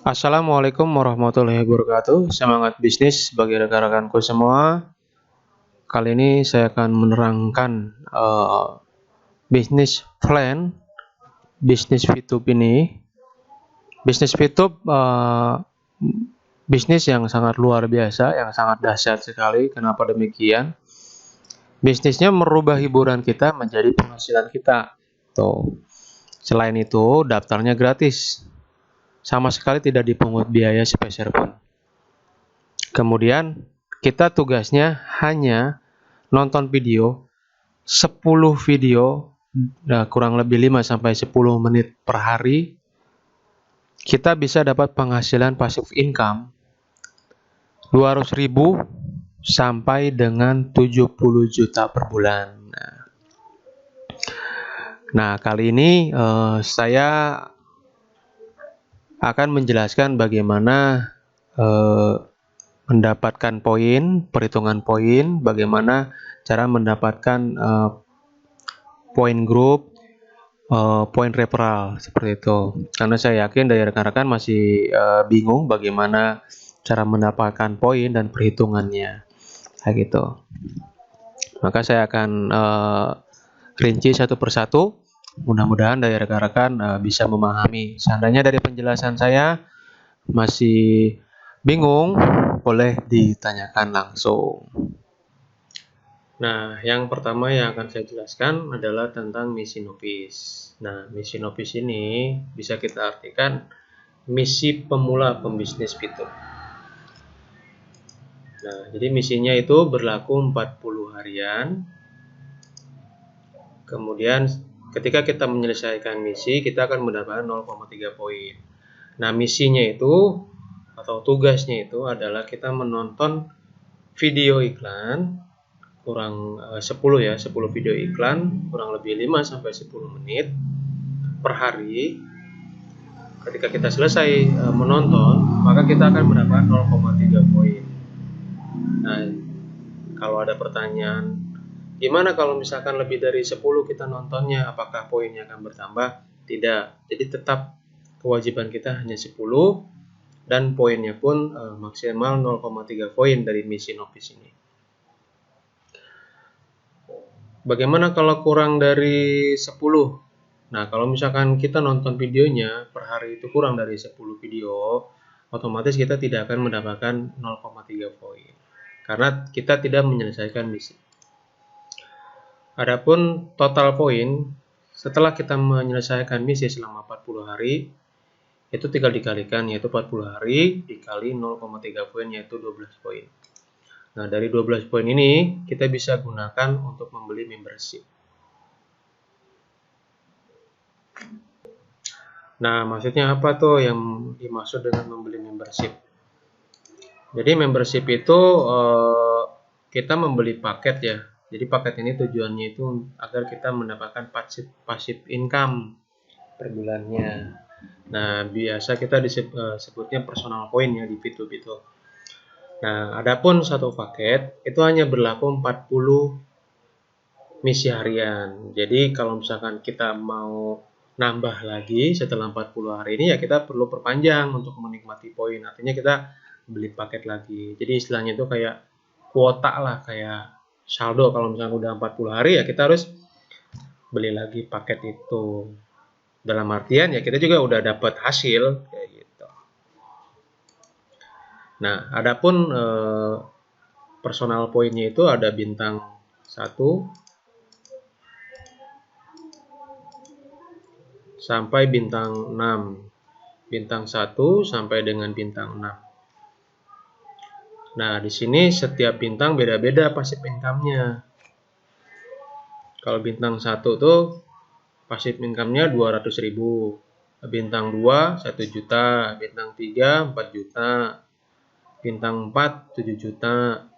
Assalamualaikum warahmatullahi wabarakatuh. Semangat bisnis bagi rekan-rekanku semua. Kali ini saya akan menerangkan bisnis plan bisnis VTube ini. Bisnis VTube bisnis yang sangat luar biasa, yang sangat dahsyat sekali. Kenapa demikian? Bisnisnya merubah hiburan kita menjadi penghasilan kita. Tuh. Selain itu, daftarnya gratis. Sama sekali tidak dipungut biaya sepeser pun. Kemudian kita tugasnya hanya nonton video 10 video, kurang lebih 5-10 menit per hari. Kita bisa dapat penghasilan passive income 200.000 sampai dengan 70 juta per bulan. Nah, kali ini saya akan menjelaskan bagaimana mendapatkan poin, perhitungan poin, bagaimana cara mendapatkan poin grup, poin referral, seperti itu. Karena saya yakin dari rekan-rekan masih bingung bagaimana cara mendapatkan poin dan perhitungannya, kayak gitu. Maka saya akan rinci satu persatu. Mudah-mudahan dari rekan-rekan bisa memahami. Seandainya dari penjelasan saya masih bingung, boleh ditanyakan langsung. Nah, yang pertama yang akan saya jelaskan adalah tentang misi novice. Nah, misi novice ini bisa kita artikan misi pemula pembisnis VTube. Nah, jadi misinya itu berlaku 40 harian. Kemudian ketika kita menyelesaikan misi, kita akan mendapatkan 0,3 poin. Nah, misinya itu atau tugasnya itu adalah kita menonton video iklan kurang 10 video iklan kurang lebih 5-10 menit per hari. Ketika kita selesai menonton, maka kita akan mendapatkan 0,3 poin. Nah, kalau ada pertanyaan, gimana kalau misalkan lebih dari 10 kita nontonnya, apakah poinnya akan bertambah? Tidak. Jadi tetap kewajiban kita hanya 10 dan poinnya pun maksimal 0,3 poin dari misi novice ini. Bagaimana kalau kurang dari 10? Nah, kalau misalkan kita nonton videonya per hari itu kurang dari 10 video, otomatis kita tidak akan mendapatkan 0,3 poin. Karena kita tidak menyelesaikan misi. Adapun total poin setelah kita menyelesaikan misi selama 40 hari, itu tinggal dikalikan, yaitu 40 hari dikali 0,3 poin, yaitu 12 poin. Nah, dari 12 poin ini kita bisa gunakan untuk membeli membership. Nah, maksudnya apa tuh yang dimaksud dengan membeli membership? Jadi membership itu kita membeli paket ya. Jadi paket ini tujuannya itu agar kita mendapatkan passive income per bulannya. Nah, biasa kita disebutnya personal coin ya di VTube itu. Nah, adapun satu paket itu hanya berlaku 40 misi harian. Jadi kalau misalkan kita mau nambah lagi setelah 40 hari ini, ya kita perlu perpanjang untuk menikmati poin. Artinya kita beli paket lagi. Jadi istilahnya itu kayak kuota lah, kayak saldo. Kalau misalkan udah 40 hari ya kita harus beli lagi paket itu. Dalam artian ya kita juga udah dapat hasil kayak gitu. Nah, adapun personal poinnya itu ada bintang 1 sampai bintang 6. Bintang 1 sampai dengan bintang 6. Nah, di sini setiap bintang beda-beda passive income-nya. Kalau bintang 1 tuh passive income-nya 200.000. Bintang 2 1 juta, bintang 3 4 juta, bintang 4 7 juta,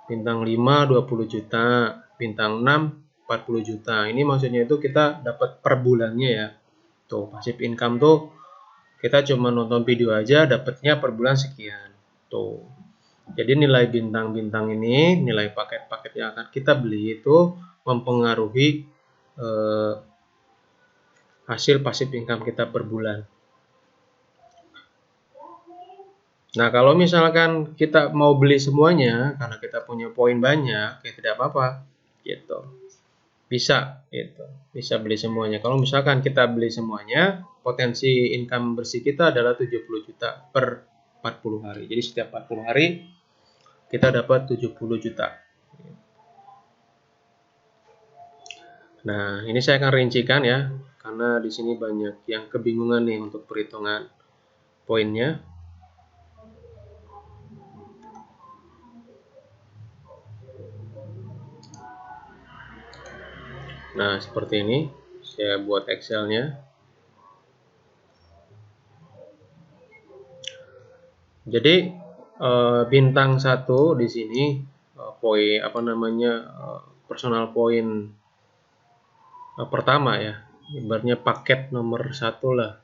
bintang 5 20 juta, bintang 6 40 juta. Ini maksudnya itu kita dapat per bulannya ya. Tuh, passive income tuh kita cuma nonton video aja dapatnya per bulan sekian. Tuh. Jadi nilai bintang-bintang ini, nilai paket-paket yang akan kita beli itu mempengaruhi hasil passive income kita per bulan. Nah, kalau misalkan kita mau beli semuanya karena kita punya poin banyak, ya tidak apa-apa gitu. Bisa gitu. Bisa beli semuanya. Kalau misalkan kita beli semuanya, potensi income bersih kita adalah 70 juta per 40 hari. Jadi setiap 40 hari kita dapat 70 juta. Nah, ini saya akan rincikan ya, karena di sini banyak yang kebingungan nih untuk perhitungan poinnya. Nah, seperti ini. Saya buat Excel-nya. Jadi, bintang 1 di sini poin apa namanya? Personal poin pertama ya. Ibaratnya paket nomor 1 lah,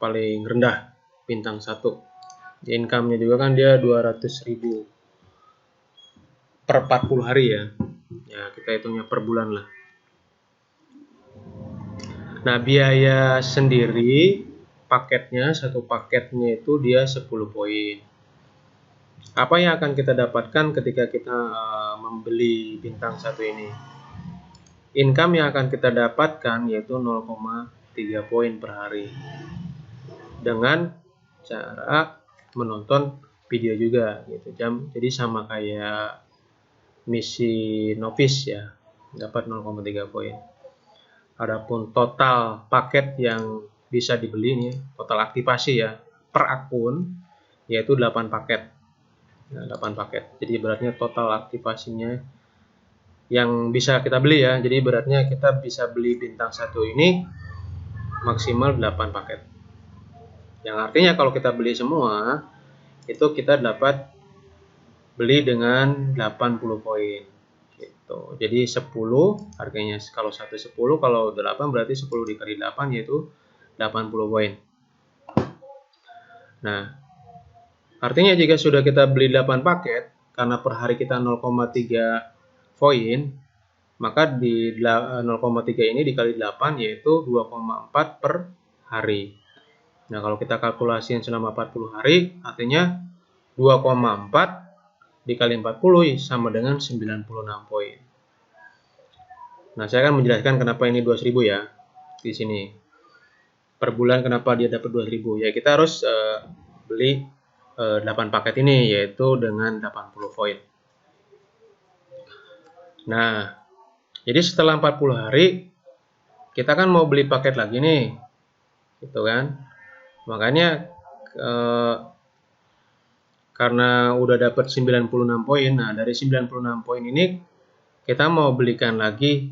paling rendah, bintang 1. Income-nya juga kan dia 200.000 per 40 hari ya. Ya, kita hitungnya per bulan lah. Nah, biaya sendiri paketnya, satu paketnya itu dia 10 poin. Apa yang akan kita dapatkan ketika kita membeli bintang 1 ini? Income yang akan kita dapatkan yaitu 0,3 poin per hari. Dengan cara menonton video juga gitu. Jadi sama kayak misi novice ya, dapat 0,3 poin. Adapun total paket yang bisa dibeli nih, total aktivasi ya per akun yaitu 8 paket. Nah, 8 paket. Jadi beratnya total aktivasinya yang bisa kita beli ya. Jadi beratnya kita bisa beli bintang 1 ini maksimal 8 paket. Yang artinya kalau kita beli semua itu kita dapat beli dengan 80 poin. Gitu. Jadi 10 harganya kalau 10, kalau 8 berarti 10 dikali 8 yaitu 80 poin. Nah, artinya jika sudah kita beli 8 paket, karena per hari kita 0,3 poin, maka di 0,3 ini dikali 8 yaitu 2,4 per hari. Nah, kalau kita kalkulasiin selama 40 hari, artinya 2,4 dikali 40 sama dengan 96 poin. Nah, saya akan menjelaskan kenapa ini 2.000 ya di sini. Per bulan kenapa dia dapat 2.000? Ya kita harus beli 8 paket ini yaitu dengan 80 poin. Nah, jadi setelah 40 hari kita kan mau beli paket lagi nih. Gitu kan? Makanya karena udah dapat 96 poin. Nah, dari 96 poin ini kita mau belikan lagi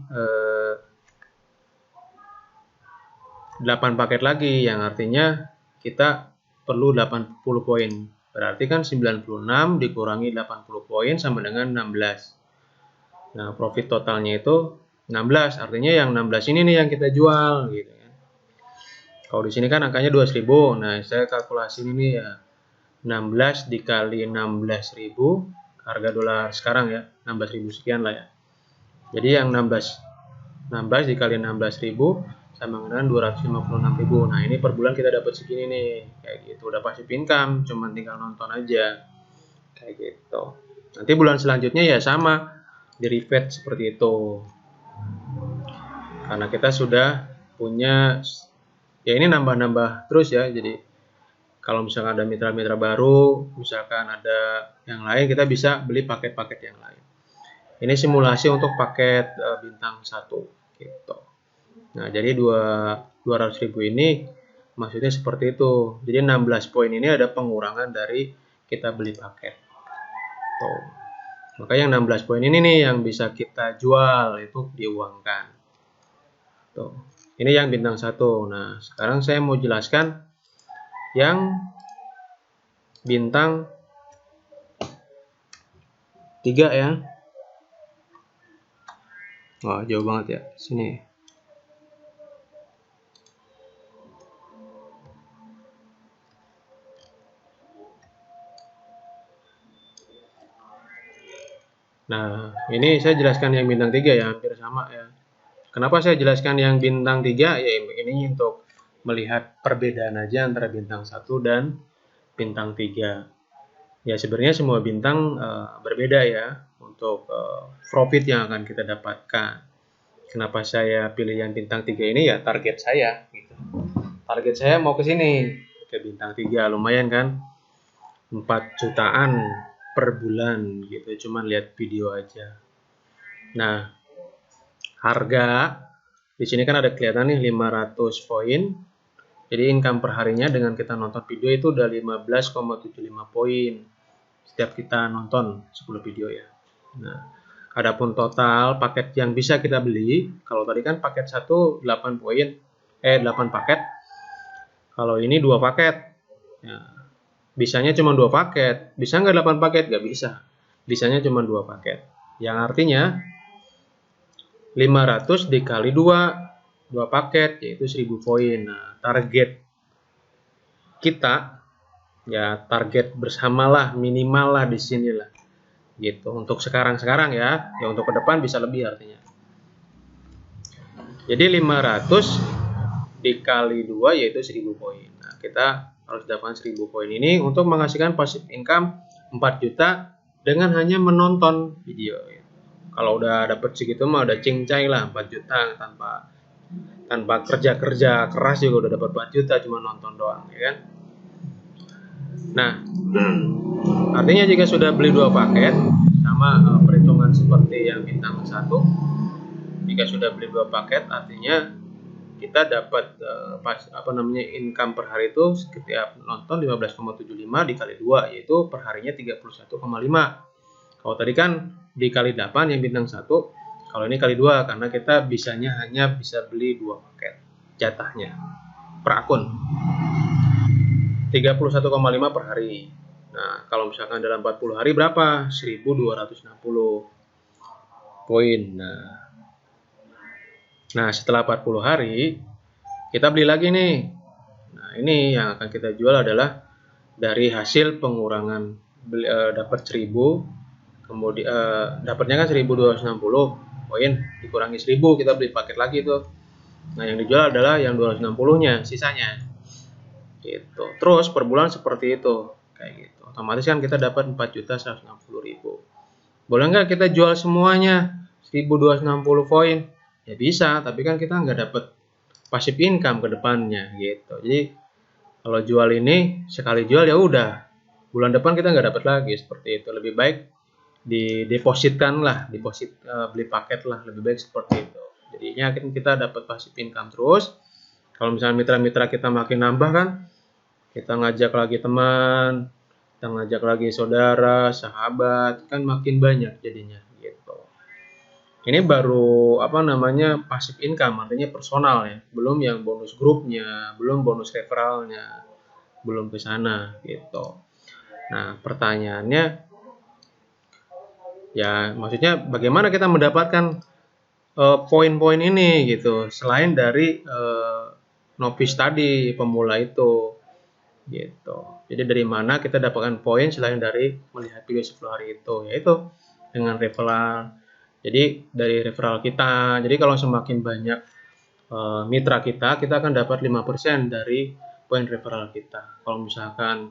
8 paket lagi, yang artinya kita perlu 80 poin. Berarti kan 96 dikurangi 80 poin sama dengan 16. Nah, profit totalnya itu 16. Artinya yang 16 ini nih yang kita jual gitu ya. Kalau di sini kan angkanya 2.000. Nah, saya kalkulasi ini ya 16 dikali 16.000 harga dolar sekarang ya, 16.000 sekian lah ya. Jadi yang 16 dikali 16.000 sama dengan 256.000. Nah, ini per bulan kita dapat segini nih, kayak gitu. Udah pasti income, cuman tinggal nonton aja. Kayak gitu. Nanti bulan selanjutnya ya sama, di repeat seperti itu. Karena kita sudah punya, ya ini nambah-nambah terus ya. Jadi kalau misalkan ada mitra-mitra baru, misalkan ada yang lain, kita bisa beli paket-paket yang lain. Ini simulasi untuk paket bintang 1 gitu. Nah, jadi 200.000 ini maksudnya seperti itu. Jadi 16 poin ini ada pengurangan dari kita beli paket. Tuh. Maka yang 16 poin ini nih yang bisa kita jual, itu diuangkan. Tuh. Ini yang bintang 1. Nah, sekarang saya mau jelaskan yang bintang 3 ya. Wah, jauh banget ya. Sini. Nah, ini saya jelaskan yang bintang 3 ya, hampir sama ya. Kenapa saya jelaskan yang bintang 3? Ya ini untuk melihat perbedaan aja antara bintang 1 dan bintang 3. Ya sebenarnya semua bintang berbeda ya untuk profit yang akan kita dapatkan. Kenapa saya pilih yang bintang 3 ini ya target saya gitu. Target saya mau ke sini, ke bintang 3 lumayan kan. 4 jutaan per bulan gitu, cuman lihat video aja. Nah, harga di sini kan ada kelihatan nih 500 poin. Jadi income per harinya dengan kita nonton video itu udah 15,75 poin setiap kita nonton 10 video ya. Nah, adapun total paket yang bisa kita beli, kalau tadi kan paket 1 8 poin, 8 paket. Kalau ini 2 paket. Ya, bisanya cuma 2 paket. Bisa nggak 8 paket? Nggak bisa. Bisanya cuma 2 paket. Yang artinya 500 dikali 2 paket yaitu 1000 poin. Nah, target kita ya target bersamalah minimal lah di sini lah gitu untuk sekarang ya untuk ke depan bisa lebih artinya. Jadi 500 dikali 2 yaitu 1000 poin. Nah, kita harus dapatkan 1000 poin ini untuk menghasilkan passive income 4 juta dengan hanya menonton video. Kalau udah dapet segitu mah udah cincai lah 4 juta tanpa kerja keras juga udah dapat 4 juta cuma nonton doang ya kan. Nah, artinya jika sudah beli 2 paket sama perhitungan seperti yang bintang 1, jika sudah beli 2 paket artinya kita dapat income per hari itu setiap nonton 15,75 dikali 2 yaitu per harinya 31,5. Kalau tadi kan dikali 8 yang bintang 1, kalau ini kali 2 karena kita hanya bisa beli 2 paket jatahnya per akun. 31,5 per hari. Nah, kalau misalkan dalam 40 hari berapa? 1260 poin. Nah, setelah 40 hari kita beli lagi nih. Nah, ini yang akan kita jual adalah dari hasil pengurangan dapat 1000, kemudian dapatnya kan 1260 poin dikurangi 1000 kita beli paket lagi tuh. Nah, yang dijual adalah yang 260-nya, sisanya. Gitu. Terus per bulan seperti itu, kayak gitu. Otomatis kan kita dapat 4.160.000. Boleh nggak kita jual semuanya 1.260 poin? Ya bisa, tapi kan kita nggak dapat passive income ke depannya gitu. Jadi kalau jual ini sekali jual ya udah, bulan depan kita nggak dapat lagi seperti itu. Lebih baik didepositkan lah, beli paket lah, lebih baik seperti itu. Jadinya kita dapat passive income terus. Kalau misalnya mitra-mitra kita makin nambah kan, kita ngajak lagi teman, kita ngajak lagi saudara, sahabat, kan makin banyak jadinya gitu. Ini baru passive income, artinya personal ya, belum yang bonus grupnya, belum bonus referralnya, belum ke sana gitu. Nah, pertanyaannya ya maksudnya bagaimana kita mendapatkan poin-poin ini gitu, selain dari novice tadi, pemula itu gitu. Jadi dari mana kita dapatkan poin selain dari melihat video 10 hari itu, yaitu dengan referral. Jadi dari referral kita. Jadi kalau semakin banyak mitra kita akan dapat 5% dari poin referral kita. Kalau misalkan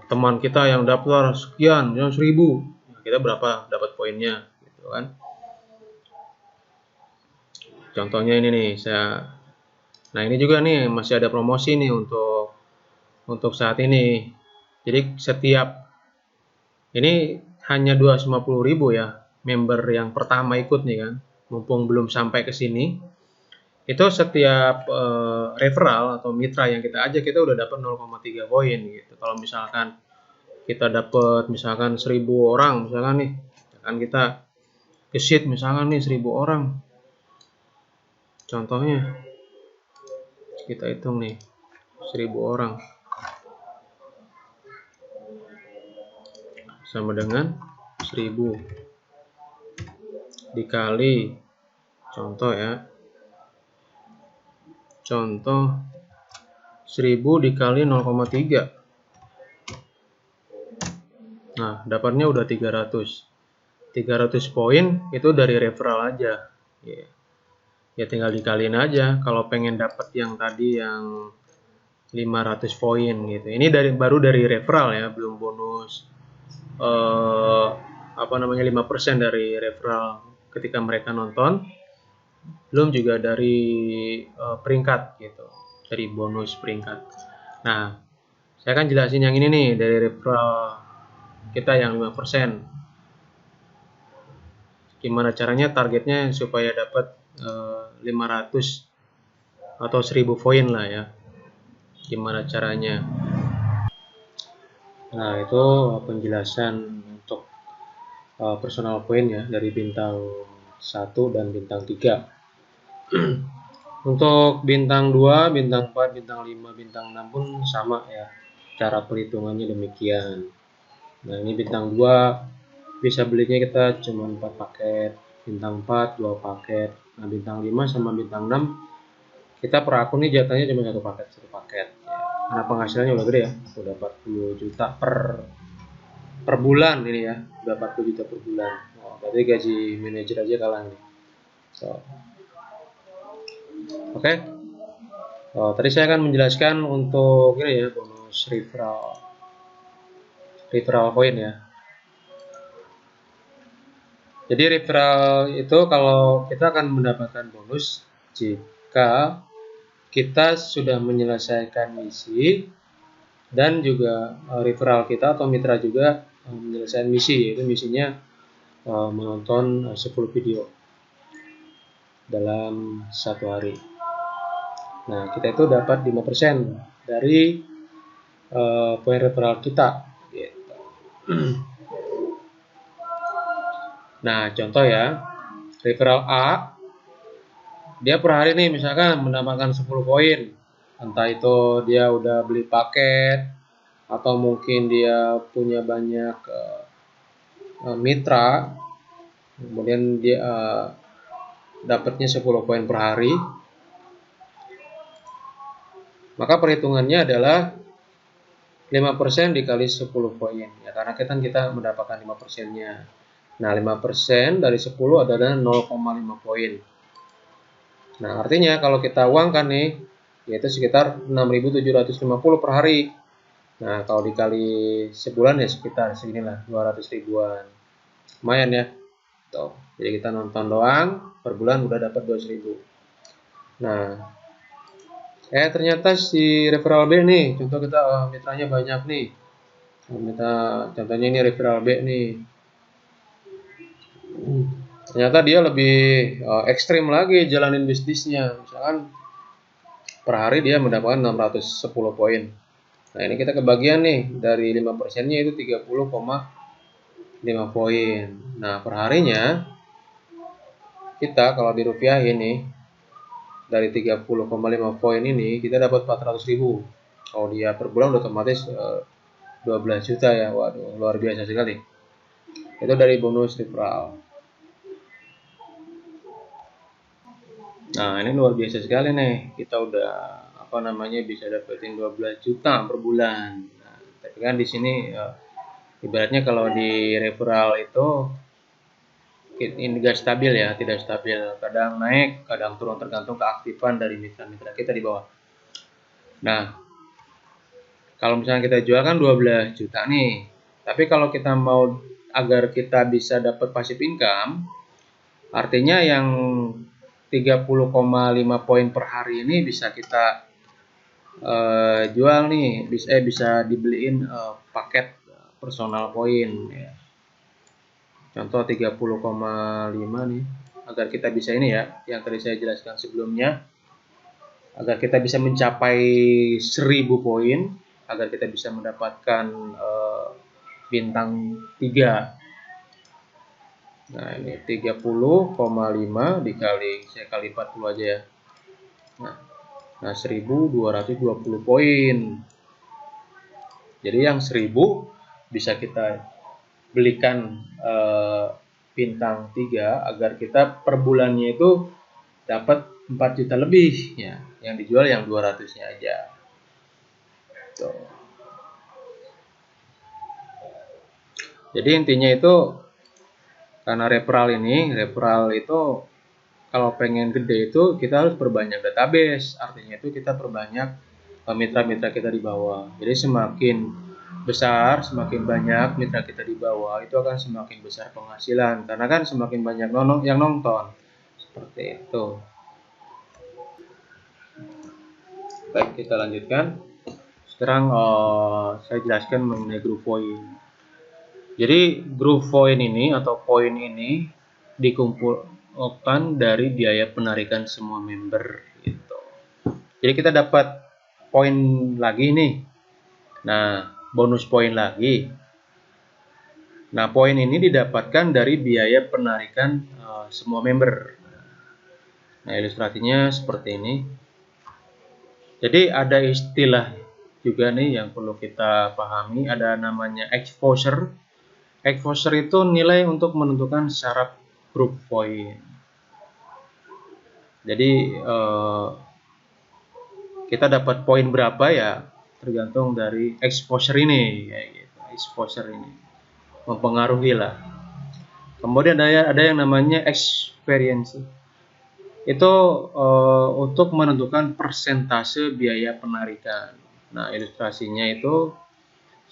teman kita yang daftar sekian, yang 1000, kita berapa dapat poinnya gitu kan. Contohnya ini nih, nah ini juga nih masih ada promosi nih untuk saat ini. Jadi ini hanya 250.000 ya member yang pertama ikut nih kan, mumpung belum sampai ke sini. Itu setiap referral atau mitra yang kita ajak kita udah dapat 0,3 poin gitu. Kalau misalkan kita dapat misalkan 1000 orang misalkan nih, kan kita ke-sheet misalkan nih 1000 orang. Contohnya kita hitung nih 1000 orang sama dengan 1000 dikali contoh 1000 dikali 0,3. Nah, dapatnya udah 300 poin itu dari referral aja. Ya tinggal dikaliin aja kalau pengen dapat yang tadi yang 500 poin gitu. Ini baru dari referral ya, belum bonus 5% dari referral ketika mereka nonton, belum juga dari peringkat gitu, dari bonus peringkat. Nah, saya akan jelasin yang ini nih, dari referral kita yang 5%. Gimana caranya, targetnya supaya dapat 500 atau 1000 poin lah ya. Gimana caranya? Nah, itu penjelasan untuk personal point ya, dari bintang 1 dan bintang 3. Untuk bintang 2, bintang 4, bintang 5, bintang 6 pun sama ya. Cara perhitungannya demikian. Nah, ini bintang 2 bisa belinya kita cuma 4 paket, bintang 4 2 paket. Nah, bintang 5 sama bintang 6 kita per akun nih jatahnya cuma satu paket ya. Karena penghasilannya udah gede ya, udah 40 juta per bulan ini ya, udah 40 juta per bulan. Oh, berarti gaji manajer aja kalah nih. So, oke. Oh, tadi saya akan menjelaskan untuk ini ya, bonus referral point ya. Jadi referral itu kalau kita akan mendapatkan bonus jika kita sudah menyelesaikan misi dan juga referral kita atau mitra juga menyelesaikan misi, yaitu misinya menonton 10 video dalam satu hari. Nah, kita itu dapat 5% dari poin referral kita gitu. Nah, contoh ya, referral A, dia per hari nih misalkan mendapatkan 10 poin. Entah itu dia udah beli paket, atau mungkin dia punya banyak mitra, kemudian dia dapatnya 10 poin per hari. Maka perhitungannya adalah 5% dikali 10 poin. Ya, karena kita mendapatkan 5%-nya. Nah, 5% dari 10 adalah 0,5 poin. Nah, artinya kalau kita uangkan nih, yaitu sekitar 6.750 per hari. Nah, kalau dikali sebulan ya sekitar seginilah, 200 ribuan. Lumayan ya. Tuh. Jadi kita nonton doang, per bulan udah dapat 200.000. Nah, ternyata si referral B nih, contoh kita mitranya banyak nih. Contohnya ini referral B nih. Ternyata dia lebih ekstrim lagi jalanin bisnisnya. Misalkan per hari dia mendapatkan 610 poin. Nah, ini kita kebagian nih, dari 5%-nya itu 30,5 poin. Nah, per harinya kita kalau dirupiahin nih, dari 30,5 poin ini kita dapat 400.000. Kalau dia per bulan udah otomatis 12 juta ya. Waduh, luar biasa sekali. Itu dari bonus referral. Nah, ini luar biasa sekali nih. Kita udah bisa dapetin 12 juta per bulan. Nah, tapi kan di sini ibaratnya kalau di referral itu ini gak stabil ya, tidak stabil. Kadang naik, kadang turun tergantung keaktifan dari mitra-mitra kita di bawah. Nah, kalau misalnya kita jual kan 12 juta nih. Tapi kalau kita mau agar kita bisa dapat passive income, artinya yang 30,5 poin per hari ini bisa kita jual nih, bisa dibeliin paket personal poin ya. Contoh 30,5 nih, agar kita bisa ini ya, yang tadi saya jelaskan sebelumnya, agar kita bisa mencapai 1000 poin, agar kita bisa mendapatkan bintang 3. Nah, ini 30,5 dikali, saya kali 40 aja ya. Nah, 1220 poin. Jadi yang 1000 bisa kita belikan bintang 3 agar kita per bulannya itu dapat 4 juta lebih ya. Yang dijual yang 200-nya aja. Tuh. Jadi intinya itu, karena referral itu kalau pengen gede itu kita harus perbanyak database. Artinya itu kita perbanyak mitra-mitra kita di bawah. Jadi semakin besar, semakin banyak mitra kita di bawah, itu akan semakin besar penghasilan, karena kan semakin banyak yang nonton. Seperti itu. Baik, kita lanjutkan. Sekarang saya jelaskan mengenai Groovepoint. Jadi Groovepoint ini atau poin ini dikumpulkan dari biaya penarikan semua member gitu. Jadi kita dapat poin lagi nih. Nah, bonus poin lagi. Nah, poin ini didapatkan dari biaya penarikan semua member. Nah, ilustrasinya seperti ini. Jadi ada istilah juga nih yang perlu kita pahami, ada namanya exposure. Exposure itu nilai untuk menentukan syarat Groovepoint. Jadi kita dapat poin berapa ya tergantung dari exposure ini, ya gitu. Exposure ini mempengaruhi lah. Kemudian ada yang namanya experience. Itu untuk menentukan persentase biaya penarikan. Nah, ilustrasinya itu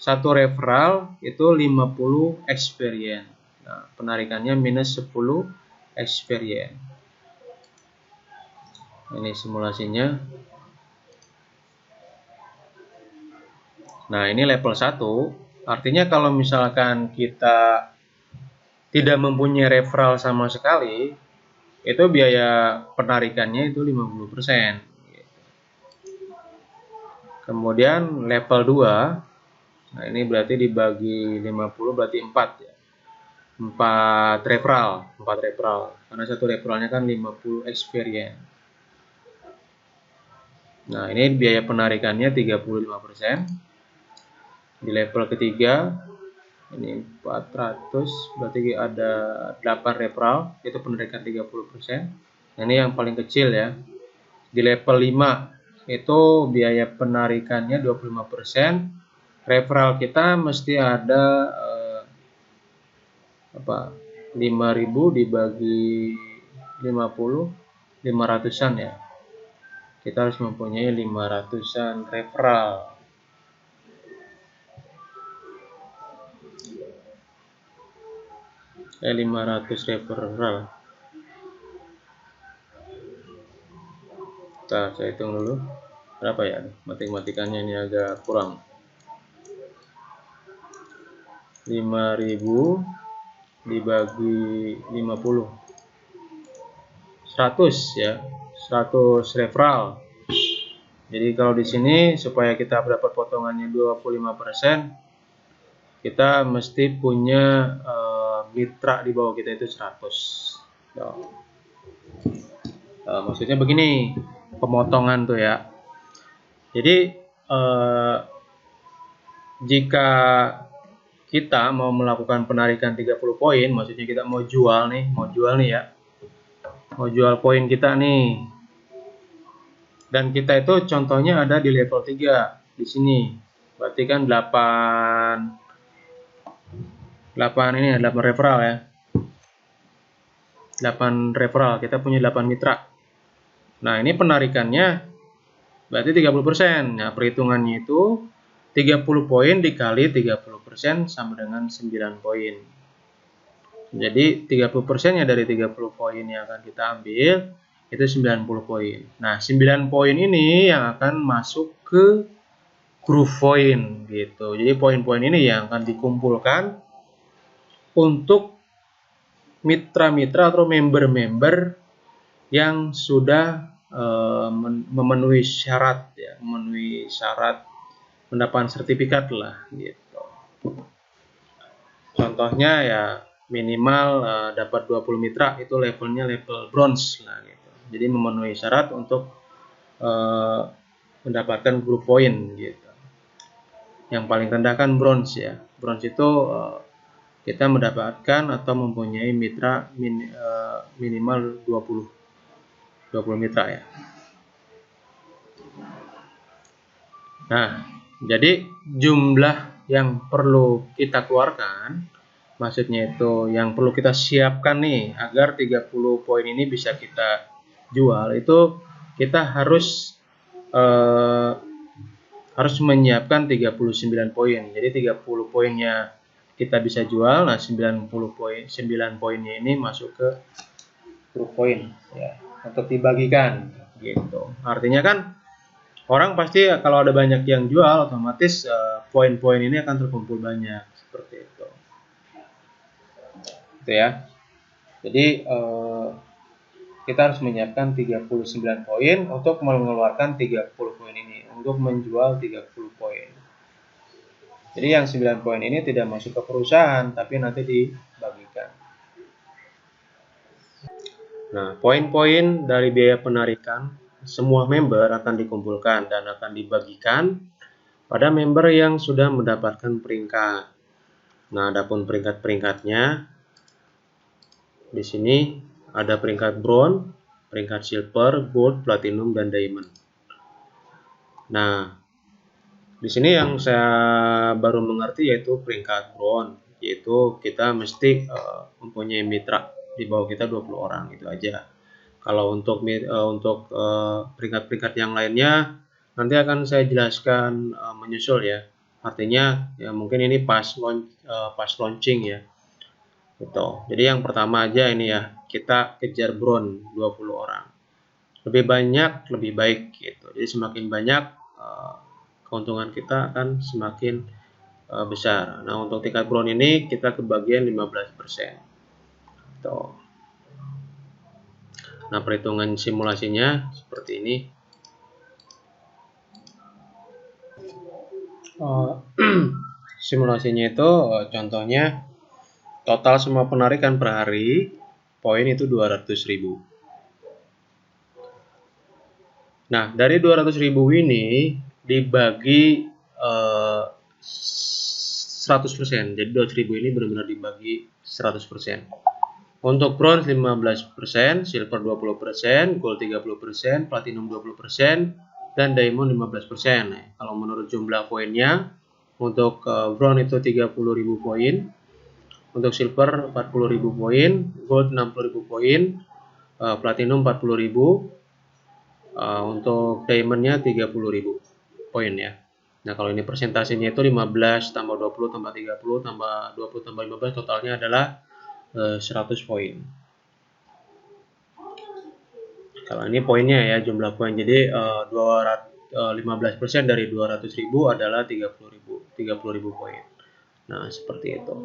satu referral itu 50 experience. Nah, penarikannya minus 10 experience. Ini simulasinya. Nah, ini level 1. Artinya kalau misalkan kita tidak mempunyai referral sama sekali, itu biaya penarikannya itu 50%. Kemudian level 2, nah ini berarti dibagi 50 berarti 4 ya. 4 referral, karena satu referralnya kan 50 experience. Nah, ini biaya penarikannya 35%. Di level ketiga ini 400, berarti ada 8 referral, itu penarikan 30%. Nah, ini yang paling kecil ya. Di level 5 itu biaya penarikannya 25%. Referral kita mesti ada 5.000 dibagi 50, 500-an ya. Kita harus mempunyai 500-an referral. Ya, 500 referral. Saya hitung dulu berapa ya, matematikanya ini agak kurang. 5.000 dibagi 50, 100 ya, 100 referral. Jadi kalau di sini supaya kita dapat potongannya 25%, kita mesti punya mitra di bawah kita itu 100. Maksudnya begini, pemotongan tuh ya. Jadi jika kita mau melakukan penarikan 30 poin, maksudnya kita mau jual nih ya. Mau jual poin kita nih. Dan kita itu contohnya ada di level 3 di sini. Berarti kan 8 referral ya. 8 referral, kita punya 8 mitra. Nah, ini penarikannya berarti 30%. Nah, perhitungannya itu 30 poin dikali 30% sama dengan 9 poin. Jadi 30%-nya dari 30 poin yang akan kita ambil itu 90 poin. Nah, 9 poin ini yang akan masuk ke Groovepoint gitu. Jadi poin-poin ini yang akan dikumpulkan untuk mitra-mitra atau member-member yang sudah memenuhi syarat ya, mendapatkan sertifikat lah gitu. Contohnya ya minimal dapat 20 mitra, itu levelnya level bronze lah gitu. Jadi memenuhi syarat untuk mendapatkan Groovepoint gitu. Yang paling rendah kan bronze ya. Bronze itu kita mendapatkan atau mempunyai mitra minimal 20 mitra ya. Nah, jadi jumlah yang perlu kita keluarkan, maksudnya itu yang perlu kita siapkan nih agar 30 poin ini bisa kita jual, itu kita harus harus menyiapkan 39 poin. Jadi 30 poinnya kita bisa jual. Nah, 9 poinnya ini masuk ke grup poin ya, untuk dibagikan gitu. Artinya kan orang pasti kalau ada banyak yang jual, otomatis poin-poin ini akan terkumpul banyak seperti itu. Gitu ya. Jadi kita harus menyiapkan 39 poin untuk mengeluarkan 30 poin ini, untuk menjual 30 poin. Jadi yang 9 poin ini tidak masuk ke perusahaan, tapi nanti dibagikan. Nah, poin-poin dari biaya penarikan semua member akan dikumpulkan dan akan dibagikan pada member yang sudah mendapatkan peringkat. Nah, adapun peringkat-peringkatnya di sini ada peringkat bronze, peringkat silver, gold, platinum, dan diamond. Nah, di sini yang saya baru mengerti yaitu peringkat bronze, yaitu kita mesti mempunyai mitra di bawah kita 20 orang, itu aja. Kalau untuk peringkat-peringkat yang lainnya nanti akan saya jelaskan menyusul ya. Artinya ya mungkin ini pas launching ya. Gitu. Jadi yang pertama aja ini ya, kita kejar bronze 20 orang. Lebih banyak lebih baik gitu. Jadi semakin banyak keuntungan kita akan semakin besar. Nah, untuk tingkat bronze ini kita kebagian 15%. Tuh. Nah, perhitungan simulasinya seperti ini. Simulasinya itu contohnya total semua penarikan per hari poin itu 200.000. Nah, dari 200.000 ini dibagi 100%. Jadi 200.000 ini benar-benar dibagi 100%. Untuk bronze 15%, silver 20%, gold 30%, platinum 20%, dan diamond 15%. Nah, kalau menurut jumlah poinnya, untuk bronze itu 30.000 poin, untuk silver 40.000 poin, gold 60.000 poin, platinum 40.000, untuk diamondnya 30.000 poin ya. Nah, kalau ini persentasenya itu 15 tambah 20 tambah 30 tambah 20 tambah 15, totalnya adalah 100 poin. Kalau ini poinnya ya, jumlah poin. Jadi 15% dari 200.000 adalah 30.000 poin. Nah, seperti itu.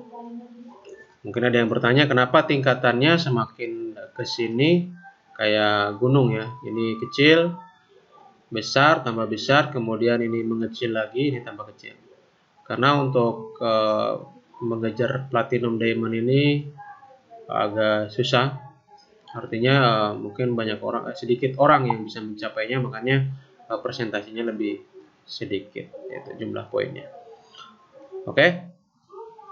Mungkin ada yang bertanya kenapa tingkatannya semakin ke sini kayak gunung ya. Ini kecil, besar, tambah besar, kemudian ini mengecil lagi, ini tambah kecil. Karena untuk mengejar platinum diamond ini agak susah. Artinya mungkin sedikit orang yang bisa mencapainya, makanya presentasinya lebih sedikit, yaitu jumlah poinnya. Oke.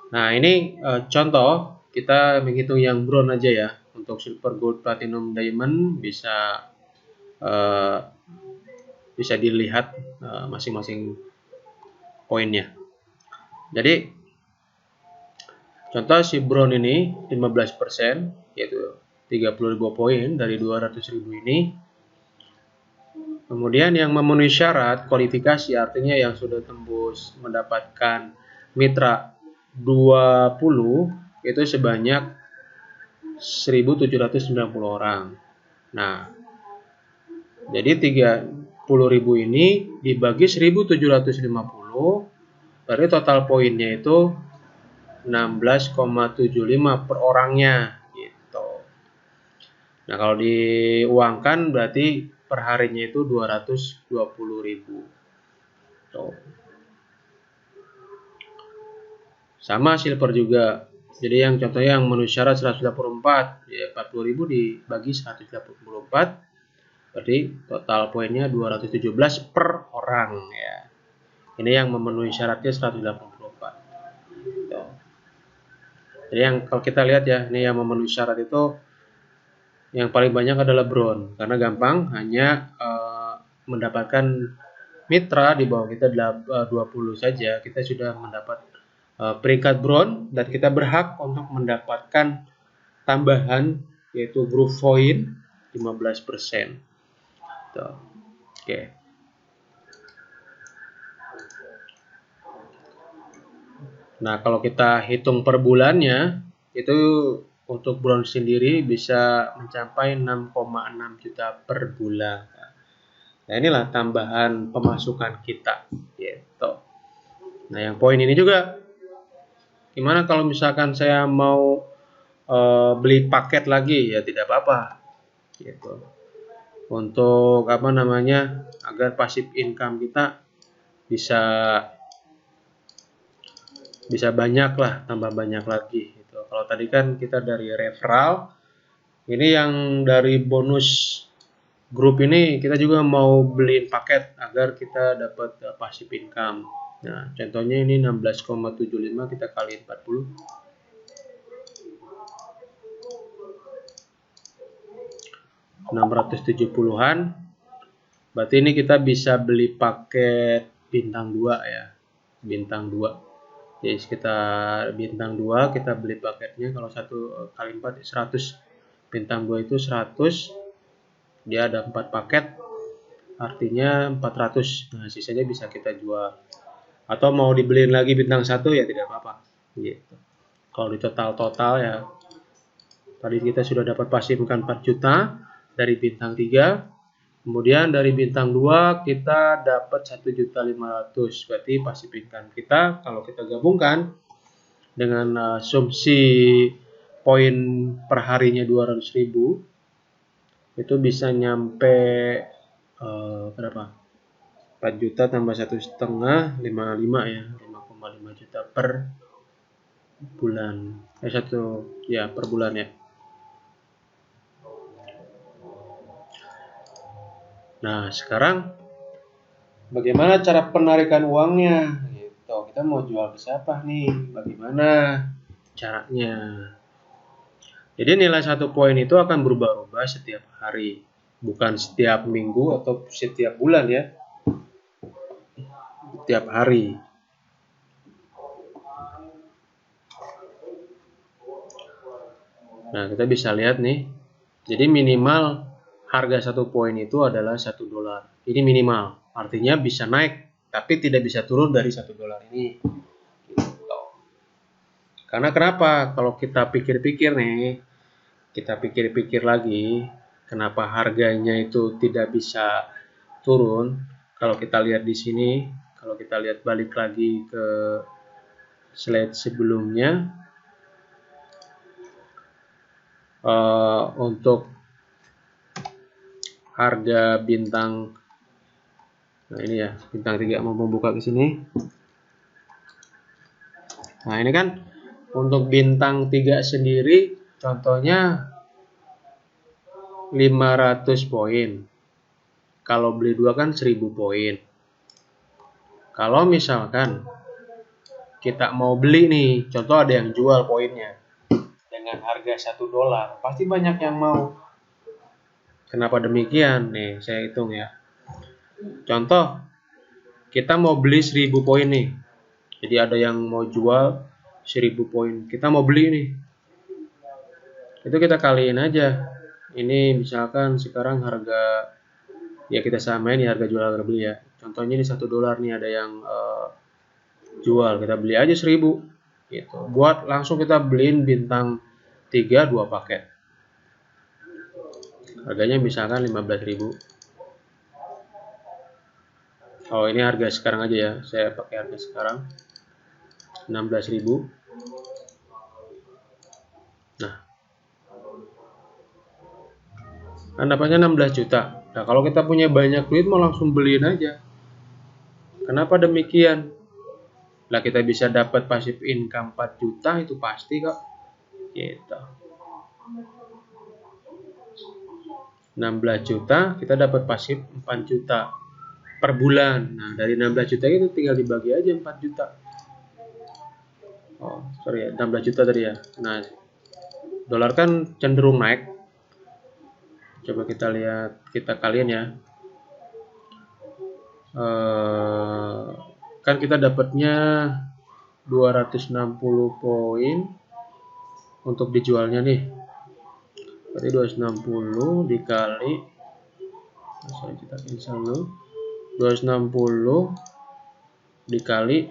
Nah, ini contoh kita menghitung yang bronze aja ya. Untuk silver, gold, platinum, diamond bisa dilihat masing-masing poinnya. Jadi contoh si bronze ini 15%, yaitu 30.000 poin dari 200.000 ini. Kemudian yang memenuhi syarat kualifikasi, artinya yang sudah tembus mendapatkan mitra 20, itu sebanyak 1.790 orang. Nah, jadi 30.000 ini dibagi 1.750, berarti total poinnya itu 16,75 per orangnya gitu. Nah, kalau diuangkan berarti per harinya itu 220.000. Tuh. Sama silver juga. Jadi yang contohnya yang memenuhi syarat 184, ya 40.000 dibagi 184, berarti total poinnya 217 per orang ya. Ini yang memenuhi syaratnya 184. Tuh. Jadi yang kalau kita lihat ya, ini yang memenuhi syarat itu yang paling banyak adalah bronze, karena gampang, hanya mendapatkan mitra di bawah kita 20 saja, kita sudah mendapat peringkat bronze, dan kita berhak untuk mendapatkan tambahan yaitu group point 15%. Tuh. Oke. Nah, kalau kita hitung per bulannya, itu untuk bronze sendiri bisa mencapai 6,6 juta per bulan. Nah, inilah tambahan pemasukan kita, gitu. Nah, yang poin ini juga, gimana kalau misalkan saya mau beli paket lagi, ya tidak apa-apa, gitu. Untuk apa namanya, agar passive income kita bisa banyak lah, tambah banyak lagi gitu. Kalau tadi kan kita dari referral, ini yang dari bonus grup ini kita juga mau beliin paket agar kita dapat passive income. Nah, contohnya ini 16,75 kita kali 40. 670-an. Berarti ini kita bisa beli paket bintang 2 ya. Bintang 2. Jadi sekitar bintang 2 kita beli paketnya, kalau 1 kali 4 100. Bintang 2 itu 100. Dia ada 4 paket. Artinya 400. Nah, sisanya bisa kita jual. Atau mau dibeliin lagi bintang 1 ya tidak apa-apa. Gitu. Kalau di total ya, tadi kita sudah dapat pasifkan 4 juta dari bintang 3. Kemudian dari bintang 2 kita dapat 1.500.000. Berarti pasif income kita kalau kita gabungkan dengan asumsi poin per harinya 200.000, itu bisa nyampe berapa? 4 juta tambah 1,5, 55 ya, 5,5 juta per bulan. Per bulan ya. Nah, sekarang bagaimana cara penarikan uangnya? Gitu. Kita mau jual ke siapa nih? Bagaimana caranya? Jadi nilai 1 poin itu akan berubah-ubah setiap hari, bukan setiap minggu atau setiap bulan ya. Setiap hari. Nah, kita bisa lihat nih. Jadi minimal harga 1 poin itu adalah $1. Ini minimal. Artinya bisa naik, tapi tidak bisa turun dari $1 ini. Gitu. Karena kenapa? Kalau kita pikir-pikir nih, kita pikir-pikir lagi, kenapa harganya itu tidak bisa turun? Kalau kita lihat di sini, kalau kita lihat balik lagi ke slide sebelumnya, untuk harga bintang, nah ini ya, bintang 3 mau membuka ke sini. Nah, ini kan untuk bintang 3 sendiri contohnya 500 poin. Kalau beli 2 kan 1000 poin. Kalau misalkan kita mau beli nih, contoh ada yang jual poinnya dengan harga $1, pasti banyak yang mau. Kenapa demikian? Nih, saya hitung ya. Contoh, kita mau beli 1000 poin nih. Jadi ada yang mau jual 1000 poin. Kita mau beli nih. Itu kita kaliin aja. Ini misalkan sekarang harga, ya kita samain ya harga jual harga beli ya. Contohnya ini $1 nih, ada yang jual, kita beli aja 1000 gitu. Buat langsung kita beliin bintang 3 2 paket. Harganya misalkan 15.000. Oh, ini harga sekarang aja ya. Saya pakai harga sekarang 16.000. Nah, kan dapatnya 16 juta. Nah, kalau kita punya banyak duit mau langsung beliin aja. Kenapa demikian? Lah, kita bisa dapat passive income 4 juta itu pasti kok. Gitu. 16 juta kita dapat pasif 4 juta per bulan. Nah, dari 16 juta itu tinggal dibagi aja 4 juta. Oh, sorry ya, 16 juta tadi ya. Nah, dolar kan cenderung naik. Coba kita lihat, kita kalian ya. Kan kita dapatnya 260 poin untuk dijualnya nih. Berarti 260 dikali, sorry kita cancel dulu, 260 dikali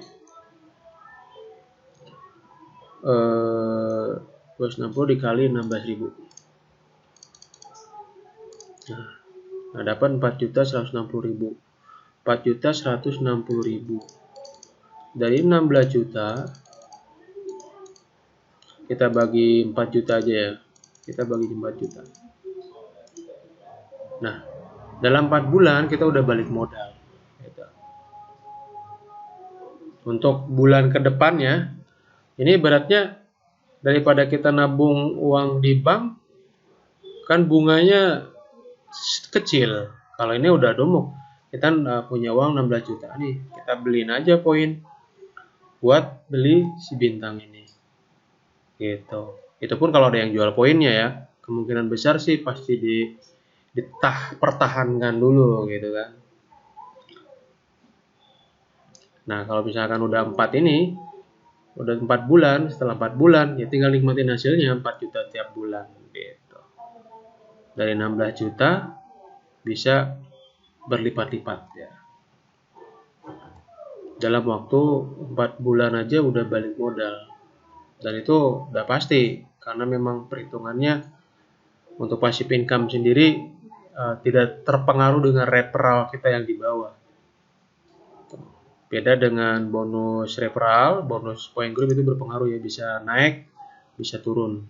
260 dikali 16.000. Nah, dapat 4.160.000. 4.160.000. Dari 16 juta kita bagi 4 juta aja ya. Kita bagi 4 juta. Nah, dalam 4 bulan kita udah balik modal. Gitu. Untuk bulan ke depannya, ini beratnya daripada kita nabung uang di bank, kan bunganya kecil. Kalau ini udah domuk, kita punya uang 16 juta nih, kita beliin aja poin buat beli si bintang ini. Gitu. Itu pun kalau ada yang jual poinnya ya, kemungkinan besar sih pasti pertahankan dulu gitu kan. Nah, kalau misalkan udah 4 ini, udah 4 bulan, setelah 4 bulan ya tinggal nikmatin hasilnya 4 juta tiap bulan gitu. Dari 16 juta bisa berlipat-lipat ya. Dalam waktu 4 bulan aja udah balik modal. Dan itu udah pasti karena memang perhitungannya untuk passive income sendiri tidak terpengaruh dengan referral kita yang di bawah. Beda dengan bonus referral, bonus point group itu berpengaruh ya, bisa naik, bisa turun.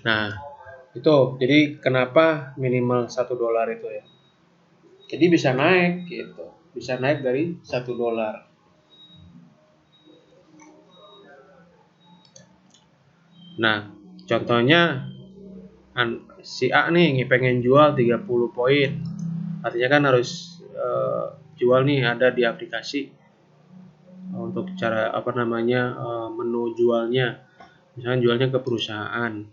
Nah, itu jadi kenapa minimal $1 itu ya. Jadi bisa naik gitu. Bisa naik dari $1. Nah, contohnya si A nih pengen jual 30 poin. Artinya kan harus jual nih, ada di aplikasi untuk cara menu jualnya. Misalnya jualnya ke perusahaan.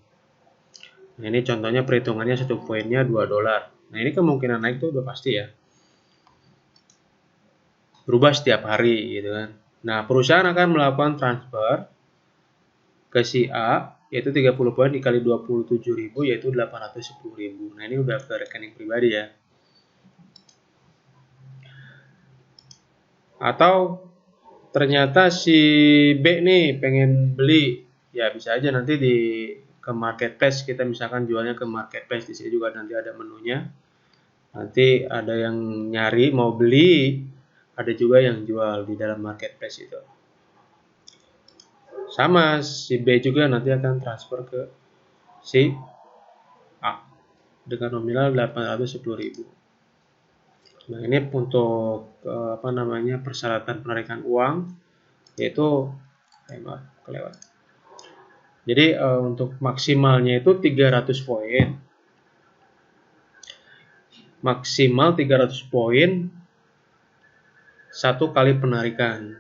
Nah, ini contohnya perhitungannya 1 poinnya $2. Nah, ini kemungkinan naik tuh udah pasti ya. Berubah setiap hari gitu kan. Nah, perusahaan akan melakukan transfer ke si A yaitu 30 poin dikali 27.000 yaitu 810.000. Nah, ini udah ke rekening pribadi ya. Atau ternyata si B nih pengen beli, ya bisa aja nanti ke marketplace, kita misalkan jualnya ke marketplace, di sini juga nanti ada menunya. Nanti ada yang nyari mau beli, ada juga yang jual di dalam marketplace itu. Sama si B juga nanti akan transfer ke si A dengan nominal 810.000. Nah, ini untuk persyaratan penarikan uang yaitu kelewat. Jadi untuk maksimalnya itu 300 poin. Maksimal 300 poin 1 kali penarikan.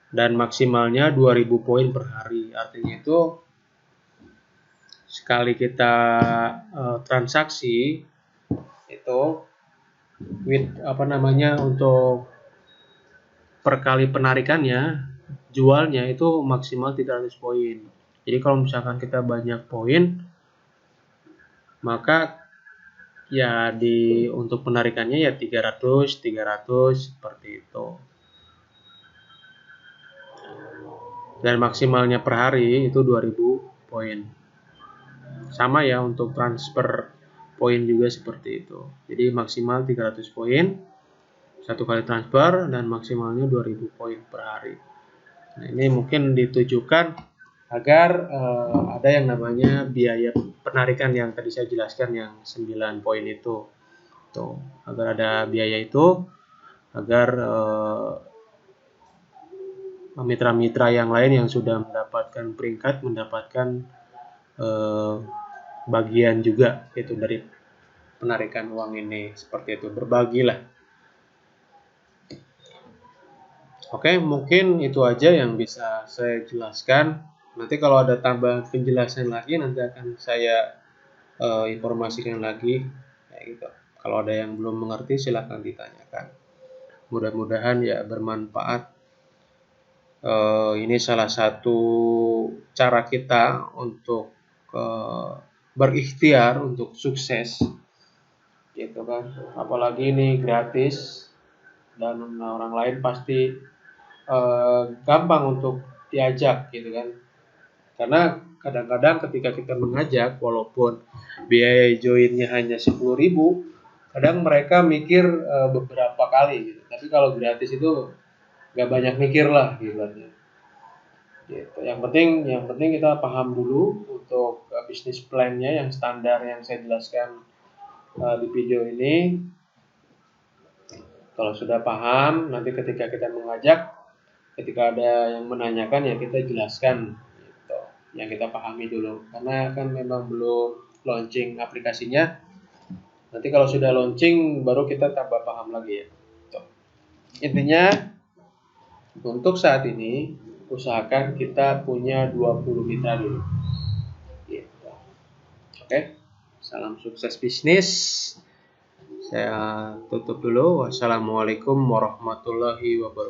Dan maksimalnya 2000 poin per hari. Artinya itu sekali kita transaksi itu untuk per kali penarikannya, jualnya itu maksimal 300 poin. Jadi kalau misalkan kita banyak poin, maka ya untuk penarikannya ya 300 seperti itu. Dan maksimalnya per hari itu 2000 poin. Sama ya untuk transfer poin juga seperti itu. Jadi maksimal 300 poin 1 kali transfer dan maksimalnya 2000 poin per hari. Nah, ini mungkin ditujukan agar ada yang namanya biaya penarikan yang tadi saya jelaskan yang 9 poin itu. Tuh, agar ada biaya itu agar mitra-mitra yang lain yang sudah mendapatkan peringkat mendapatkan bagian juga itu dari penarikan uang ini, seperti itu, berbagilah. Oke, mungkin itu aja yang bisa saya jelaskan. Nanti kalau ada tambahan penjelasan lagi nanti akan saya informasikan lagi kayak gitu. Kalau ada yang belum mengerti silahkan ditanyakan. Mudah-mudahan ya bermanfaat. Ini salah satu cara kita untuk berikhtiar untuk sukses gitu kan, apalagi ini gratis dan orang lain pasti gampang untuk diajak gitu kan. Karena kadang-kadang ketika kita mengajak, walaupun biaya joinnya hanya 10.000, kadang mereka mikir beberapa kali gitu. Tapi kalau gratis itu nggak banyak mikir lah gitu. Gitu. Yang penting kita paham dulu untuk bisnis plan-nya yang standar yang saya jelaskan di video ini. Kalau sudah paham, nanti ketika kita mengajak, ketika ada yang menanyakan ya kita jelaskan gitu. Yang kita pahami dulu. Karena kan memang belum launching aplikasinya. Nanti kalau sudah launching baru kita tambah paham lagi ya. Gitu. Intinya untuk saat ini usahakan kita punya 20 mitra dulu. Gitu. Oke. Salam sukses bisnis. Saya tutup dulu. Wassalamualaikum warahmatullahi wabarakatuh.